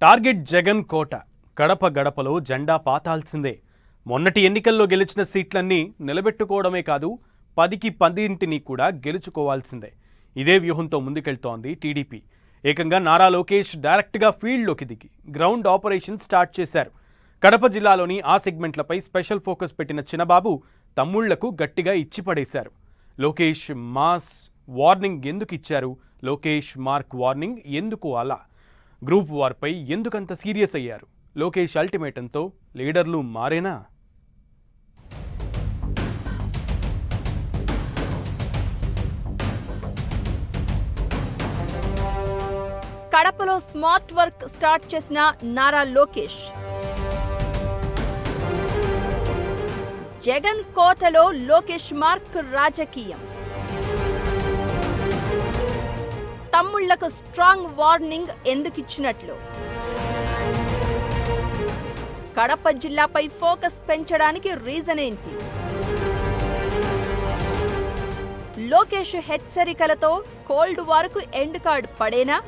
Target Jagan కోట. గడప గడపలో జెండా పాతాల్సిందే. మొన్నటి ఎన్నికల్లో గెలిచిన సీట్లన్నీ నిలబెట్టుకోవడమే కాదు, 10కి 10 కూడా గెలుచుకోవాల్సిందే. ఇదే వ్యూహంతో ముందుకెళ్తోంది టీడీపీ. ఏకంగా నారా లోకేష్ డైరెక్ట్గా ఫీల్డ్లోకి దిగి గ్రౌండ్ ఆపరేషన్ స్టార్ట్ చేశారు. కడప జిల్లాలోని ఆ సెగ్మెంట్లపై స్పెషల్ ఫోకస్ పెట్టిన చిన్నబాబు తమ్ముళ్లకు గట్టిగా ఇచ్చిపడేశారు. లోకేష్ మాస్ వార్నింగ్ ఎందుకు ఇచ్చారు? లోకేష్ మార్క్ వార్నింగ్ ఎందుకు అలా? గ్రూప్ వార్పై ఎందుకంత సీరియస్ అయ్యారు? లోకేష్ అల్టిమేటంతో లీడర్లు మారేనా? కడపలో స్మార్ట్ వర్క్ స్టార్ట్ చేసిన నారా లోకేష్, జగన్ కోటలో లోకేష్ మార్క్ రాజకీయం, తమ్ముళ్లకు స్ట్రాంగ్ వార్నింగ్ ఎందుకిచ్చినట్లు, కడప జిల్లాపై ఫోకస్ పెంచడానికి రీజన్ ఏంటి, లోకేష్ హెచ్చరికలతో కోల్డ్ వార్కు ఎండ్ కార్డ్ పడేనా?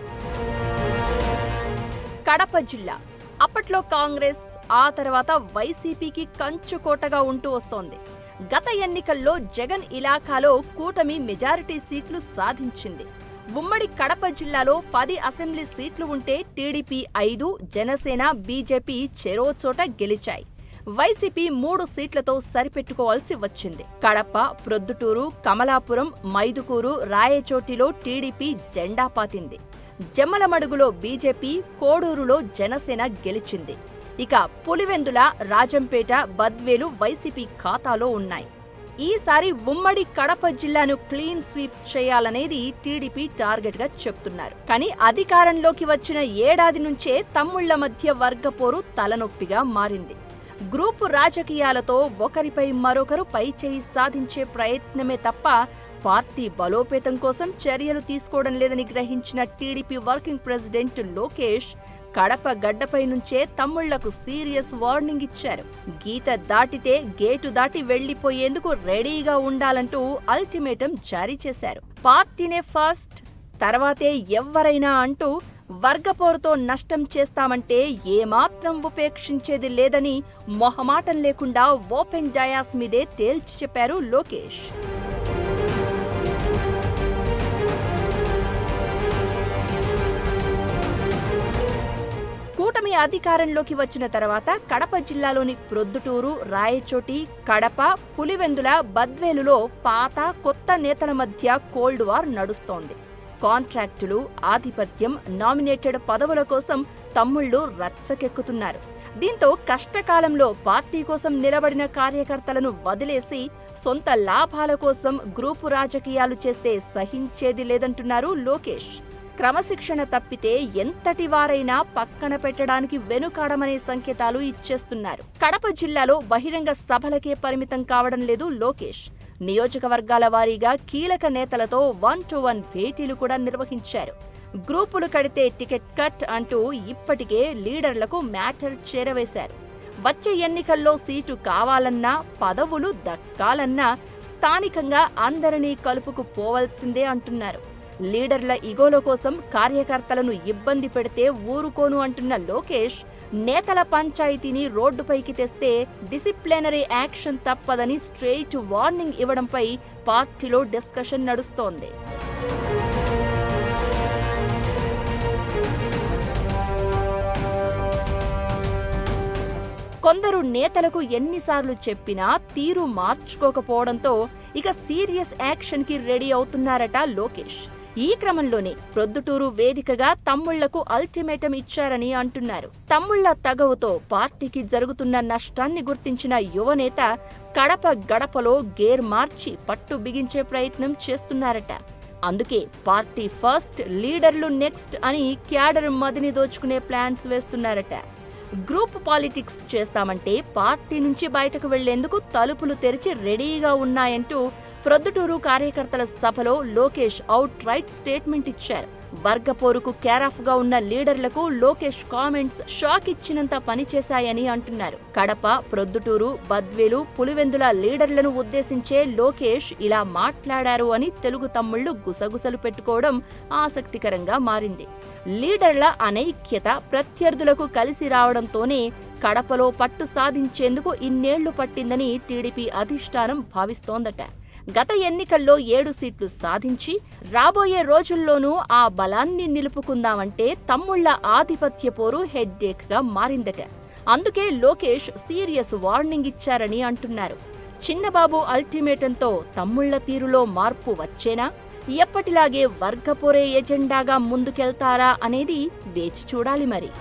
కడప జిల్లా అప్పట్లో కాంగ్రెస్, ఆ తర్వాత వైసీపీకి కంచుకోటగా ఉంటూ వస్తోంది. గత ఎన్నికల్లో జగన్ ఇలాఖాలో కూటమి మెజారిటీ సీట్లు సాధించింది. ఉమ్మడి కడప జిల్లాలో 10 అసెంబ్లీ సీట్లు ఉంటే టీడీపీ 5, జనసేన, బీజేపీ చెరో చోట గెలిచాయి. వైసీపీ 3 సీట్లతో సరిపెట్టుకోవాల్సి వచ్చింది. కడప, ప్రొద్దుటూరు, కమలాపురం, మైదుకూరు, రాయచోటిలో టీడీపీ జెండా పాతింది. జమ్మలమడుగులో బీజేపీ, కోడూరులో జనసేన గెలిచింది. ఇక పులివెందుల, రాజంపేట, బద్వేలు వైసీపీ ఖాతాలో ఉన్నాయి. ఈసారి ఉమ్మడి కడప జిల్లాను క్లీన్ స్వీప్ చేయాలనేది టీడీపీ టార్గెట్ గా చెప్తున్నారు. కానీ అధికారంలోకి వచ్చిన ఏడాది నుంచే తమ్ముళ్ల మధ్య వర్గపోరు తలనొప్పిగా మారింది. గ్రూపు రాజకీయాలతో ఒకరిపై మరొకరు పైచేయి సాధించే ప్రయత్నమే తప్ప పార్టీ బలోపేతం కోసం చర్యలు తీసుకోవడం లేదని గ్రహించిన TDP working president Lokesh Kadapa గడ్డపై నుంచే తమ్ముళ్లకు సీరియస్ వార్నింగ్ ఇచ్చారు. గీత దాటితే గేటు దాటి వెళ్లిపోయేందుకు రెడీగా ఉండాలంటూ అల్టిమేటం జారీ చేశారు. పార్టీనే ఫస్ట్, తర్వాతే ఎవ్వరైనా అంటూ వర్గపోరుతో నష్టం చేస్తామంటే ఏమాత్రం ఉపేక్షించేది లేదని మొహమాటం లేకుండా ఓపెన్ డయాస్ మీదే తేల్చి చెప్పారు లోకేష్. కూటమి అధికారంలోకి వచ్చిన తర్వాత కడప జిల్లాలోని ప్రొద్దుటూరు, రాయచోటి, కడప, పులివెందుల, బద్వేలులో పాత కొత్త నేతల మధ్య కోల్డ్ వార్ నడుస్తోంది. కాంట్రాక్టులు, ఆధిపత్యం, నామినేటెడ్ పదవుల కోసం తమ్ముళ్లు రచ్చకెక్కుతున్నారు. దీంతో కష్టకాలంలో పార్టీ కోసం నిలబడిన కార్యకర్తలను వదిలేసి సొంత లాభాల కోసం గ్రూపు రాజకీయాలు చేస్తే సహించేది లేదంటున్నారు లోకేష్. క్రమశిక్షణ తప్పితే ఎంతటి వారైనా పక్కన పెట్టడానికి వెనుకాడమనే సంకేతాలు ఇచ్చేస్తున్నారు. కడప జిల్లాలో బహిరంగ సభలకే పరిమితం కావడం లేదు లోకేష్. నియోజకవర్గాల వారీగా కీలక నేతలతో 1-to-1 భేటీలు కూడా నిర్వహించారు. గ్రూపులు కడితే టికెట్ కట్ అంటూ ఇప్పటికే లీడర్లకు మ్యాటర్ చేరవేశారు. వచ్చే ఎన్నికల్లో సీటు కావాలన్నా, పదవులు దక్కాలన్నా స్థానికంగా అందరినీ కలుపుకు పోవాల్సిందే అంటున్నారు. లీడర్ల ఇగోల కోసం కార్యకర్తలను ఇబ్బంది పెడితే ఊరుకోను అంటున్న లోకేష్ నేతల పంచాయతీని రోడ్డుపైకి తెస్తే డిసిప్లినరీ యాక్షన్ తప్పదని స్ట్రెయిట్ వార్నింగ్ ఇవ్వడంపై పార్టీలో డిస్కషన్ నడుస్తోంది. కొందరు నేతలకు ఎన్నిసార్లు చెప్పినా తీరు మార్చుకోకపోవడంతో ఇక సీరియస్ యాక్షన్ కి రెడీ అవుతున్నారట లోకేష్. ఈ క్రమంలోనే ప్రొద్దుటూరు వేదికగా తమ్ముళ్లకు అల్టిమేటం ఇచ్చారని అంటున్నారు. తమ్ముళ్ల తగవుతో పార్టీకి జరుగుతున్న నష్టాన్ని గుర్తించిన యువనేత కడప గడపలో గేర్ మార్చి పట్టు బిగించే ప్రయత్నం చేస్తున్నారట. అందుకే పార్టీ ఫస్ట్, లీడర్లు నెక్స్ట్ అని క్యాడర్ మదిని దోచుకునే ప్లాన్స్ వేస్తున్నారట. గ్రూప్ పాలిటిక్స్ చేస్తామంటే పార్టీ నుంచి బయటకు వెళ్లేందుకు తలుపులు తెరిచి రెడీగా ఉన్నాయంటూ ప్రొద్దుటూరు కార్యకర్తల సభలో లోకేష్ అవుట్ రైట్ స్టేట్మెంట్ ఇచ్చారు. వర్గపోరుకు కేరాఫ్గా ఉన్న లీడర్లకు లోకేష్ కామెంట్స్ షాక్ ఇచ్చినంత పనిచేశాయని అంటున్నారు. కడప, ప్రొద్దుటూరు, బద్వేలు, పులివెందుల లీడర్లను ఉద్దేశించే లోకేష్ ఇలా మాట్లాడారు అని తెలుగు తమ్ముళ్లు గుసగుసలు పెట్టుకోవడం ఆసక్తికరంగా మారింది. లీడర్ల అనైక్యత ప్రత్యర్థులకు కలిసి రావడంతోనే కడపలో పట్టు సాధించేందుకు ఇన్నేళ్లు పట్టిందని టీడీపీ అధిష్టానం భావిస్తోందట. గత ఎన్నికల్లో 7 సీట్లు సాధించి రాబోయే రోజుల్లోనూ ఆ బలాన్ని నిలుపుకుందామంటే తమ్ముళ్ల ఆధిపత్య పోరు హెడ్ఏక్గా మారిందట. అందుకే లోకేష్ సీరియస్ వార్నింగ్ ఇచ్చారని అంటున్నారు. చిన్నబాబు అల్టిమేటంతో తమ్ముళ్ల తీరులో మార్పు వచ్చేనా? ఎప్పటిలాగే వర్గపోరే ఎజెండాగా ముందుకెళ్తారా అనేది వేచి చూడాలి మరి.